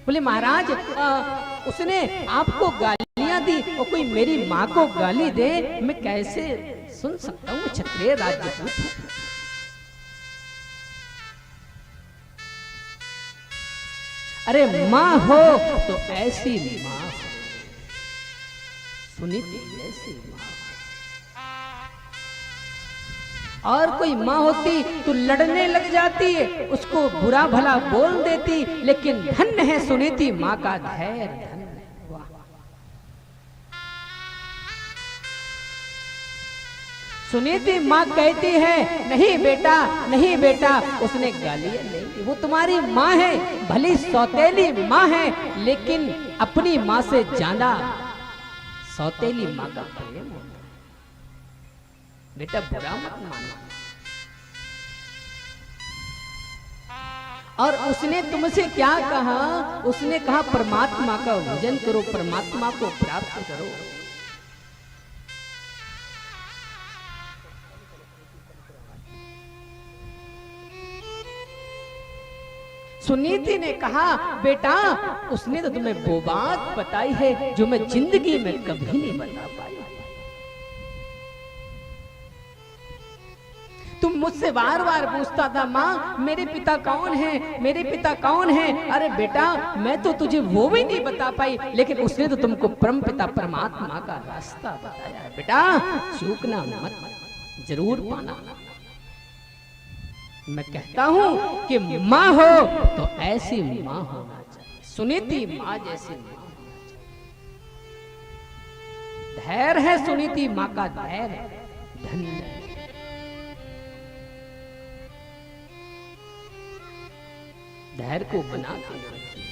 बोले महाराज उसने आपको गालियां दी और कोई मेरी माँ को गाली दे, मैं कैसे सुन सकता हूँ? क्षत्रिय राजपूत हूं। अरे माँ हो तो ऐसी माँ हो, सुनीति जैसी माँ। और कोई माँ होती तो लड़ने लग जाती है, उसको बुरा भला बोल देती, लेकिन धन्य है सुनीति माँ का धैर्य, धन्य। वाह। सुनीति माँ कहती है नहीं बेटा, नहीं बेटा, उसने गालियां नहीं दी, वो तुम्हारी माँ है, भली सौतेली माँ है, लेकिन अपनी माँ से ज्यादा सौतेली माँ का प्रेम होता है। बेटा बुरा मत मानो। और उसने तुमसे क्या कहा? उसने कहा परमात्मा का भजन करो, परमात्मा को प्राप्त करो। सुनीति ने कहा बेटा उसने तो तुम्हें वो बात बताई है जो मैं जिंदगी में कभी नहीं बता पाई। तुम मुझसे बार बार पूछता था माँ मेरे पिता कौन है, मेरे पिता कौन है? अरे बेटा मैं तो तुझे वो भी नहीं बता पाई, लेकिन उसने तो तुमको परम पिता परमात्मा का रास्ता बताया है। बेटा चूकना मत, जरूर पाना। मैं कहता हूं कि माँ हो तो ऐसी माँ होना चाहिए, सुनीति माँ जैसी माँ होना चाहिए। धैर्य है सुनीति माँ का, धैर्य धन्य। धैर्य को बना के रखिए।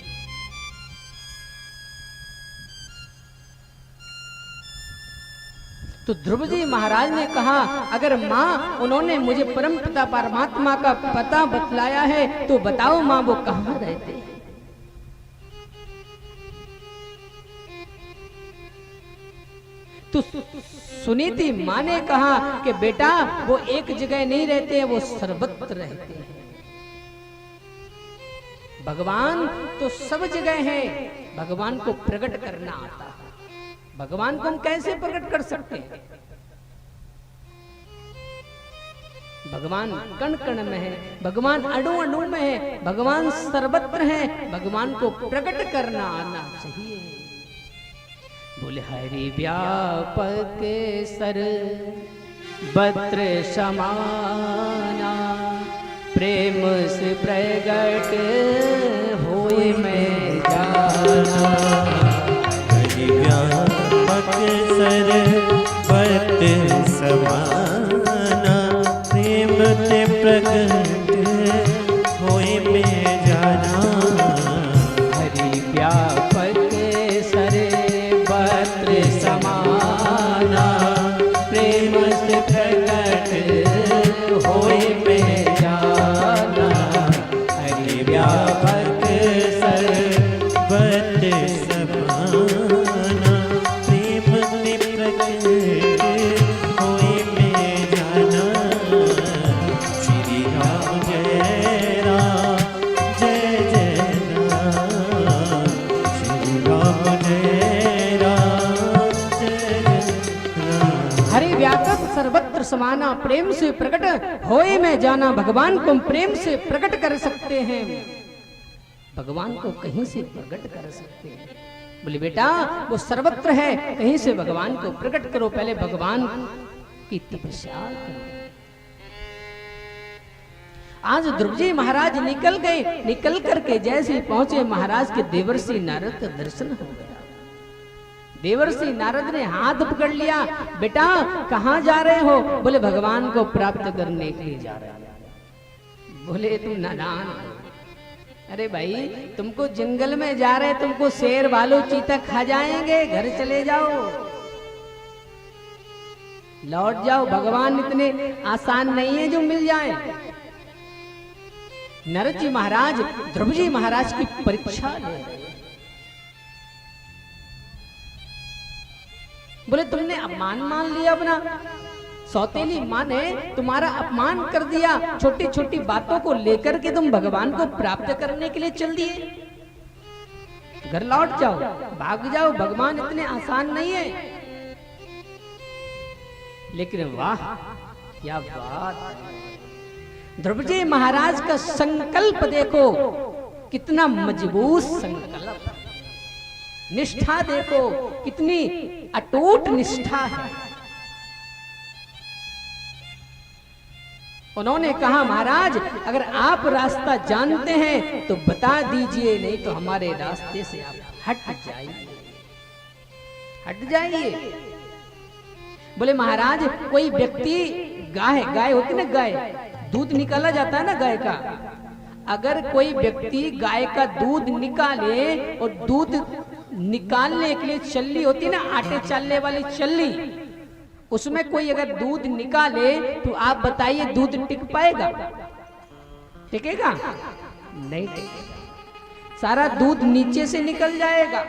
तो ध्रुव जी महाराज ने कहा अगर माँ उन्होंने मुझे परम पिता परमात्मा का पता बतलाया है तो बताओ माँ वो कहाँ रहते हैं? तो सुनीति माँ ने कहा कि बेटा वो एक जगह नहीं रहते हैं, वो सर्वत्र रहते हैं। भगवान तो सब जगह है, भगवान को प्रकट करना आता है। भगवान को हम कैसे प्रकट कर सकते हैं? भगवान कण कण में है, भगवान अणु अणु में है, भगवान सर्वत्र है। भगवान को प्रकट करना आना चाहिए। बोले हरि व्यापक सर बत्र समाना, प्रेम से प्रगट होए मैं जाना। हरि व्यापक सर बत्र समाना, प्रेम से प्रगट होए मैं जाना। हरि व्यापक सर बत्र समाना, प्रेम से प्रगट होए मैं जाना। हरि व्यापक सर बत्र समाना, प्रेम से प्रगट होए मैं जाना। श्री राम जय राम जय जय राम, श्री राम जय राम जय जय राम। हरि व्यापक सर्वत्र समाना, प्रेम से प्रकट होए में जाना। भगवान को हम प्रेम से प्रकट कर सकते हैं, भगवान को कहीं से प्रकट कर सकते हैं। बोले बेटा वो सर्वत्र है, कहीं से भगवान को प्रकट करो, पहले भगवान की तपस्या करो। आज ध्रुव जी महाराज निकल गए, निकल करके जैसे ही पहुंचे महाराज के देवर्षि नारद का दर्शन हो गया। देवर्षि नारद ने हाथ पकड़ लिया, बेटा कहाँ जा रहे हो? बोले भगवान को प्राप्त करने के लिए जा रहे हैं। बोले तुम नादान हो। अरे भाई तुमको जंगल में जा रहे, तुमको शेर भालू चीता खा जाएंगे, घर चले जाओ, लौट जाओ। भगवान इतने आसान नहीं है जो मिल जाए। नारद जी महाराज ध्रुव जी महाराज की परीक्षा ले रहे। बोले तुमने अपमान मान लिया अपना, सौतेली माँ ने तुम्हारा अपमान कर दिया, छोटी छोटी बातों को लेकर के तुम भगवान को प्राप्त करने के लिए चल दिए। घर लौट जाओ, भाग जाओ, भगवान इतने आसान नहीं है। लेकिन वाह क्या बात, ध्रुवजी महाराज का संकल्प देखो, कितना मजबूत संकल्प, निष्ठा देखो कितनी अटूट निष्ठा है। उन्होंने कहा महाराज अगर आप रास्ता जानते हैं तो बता दीजिए, नहीं तो हमारे रास्ते से आप हट जाइए, हट जाइए। बोले महाराज कोई व्यक्ति गाय होती ना, गाय दूध निकाला जाता है ना गाय का, अगर कोई व्यक्ति गाय का दूध निकाले और दूध निकालने के लिए चल्ली होती ना, आटे चालने वाली चल्ली, उसमें कोई अगर दूध निकाले तो आप बताइए दूध टिक पाएगा? टिकेगा? नहीं टिकेगा, सारा दूध नीचे से निकल जाएगा।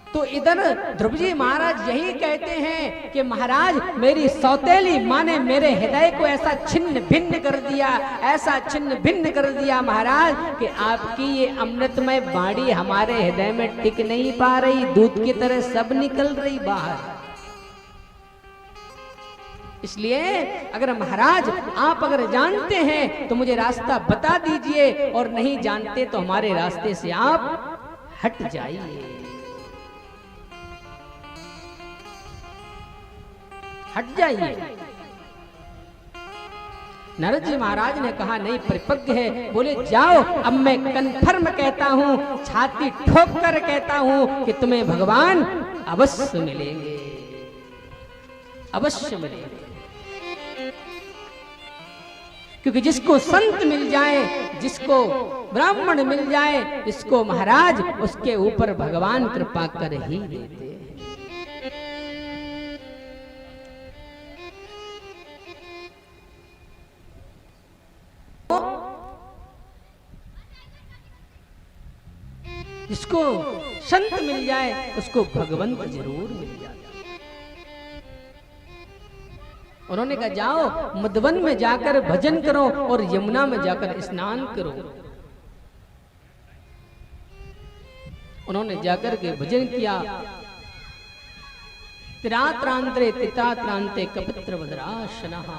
तो इधर ध्रुवजी महाराज यही कहते हैं कि महाराज मेरी सौतेली माँ ने मेरे हृदय को ऐसा छिन्न भिन्न कर दिया, ऐसा छिन्न भिन्न कर दिया महाराज कि आपकी ये अमृतमय वाणी हमारे हृदय में टिक नहीं पा रही, दूध की तरह सब निकल रही बाहर। इसलिए अगर महाराज आप अगर जानते हैं तो मुझे रास्ता बता दीजिए, और नहीं जानते तो हमारे रास्ते से आप हट जाइए, हट जाइए। नारद जी महाराज ने कहा नहीं, परिपक्व है। बोले जाओ, अब मैं कन्फर्म कहता हूं, छाती ठोक कर कहता हूं कि तुम्हें भगवान अवश्य मिलेंगे, अवश्य मिलेंगे। क्योंकि जिसको संत मिल जाए, जिसको ब्राह्मण मिल जाए, जिसको महाराज, उसके ऊपर भगवान कृपा कर ही देते। जिसको संत मिल जाए उसको भगवंत जरूर मिल जाए। उन्होंने कहा जाओ मधुवन में जाकर भजन करो और यमुना में जाकर स्नान करो। उन्होंने जाकर के भजन किया। तिरात्रांतरे तितात्रांते कपित्र वज्राशनः,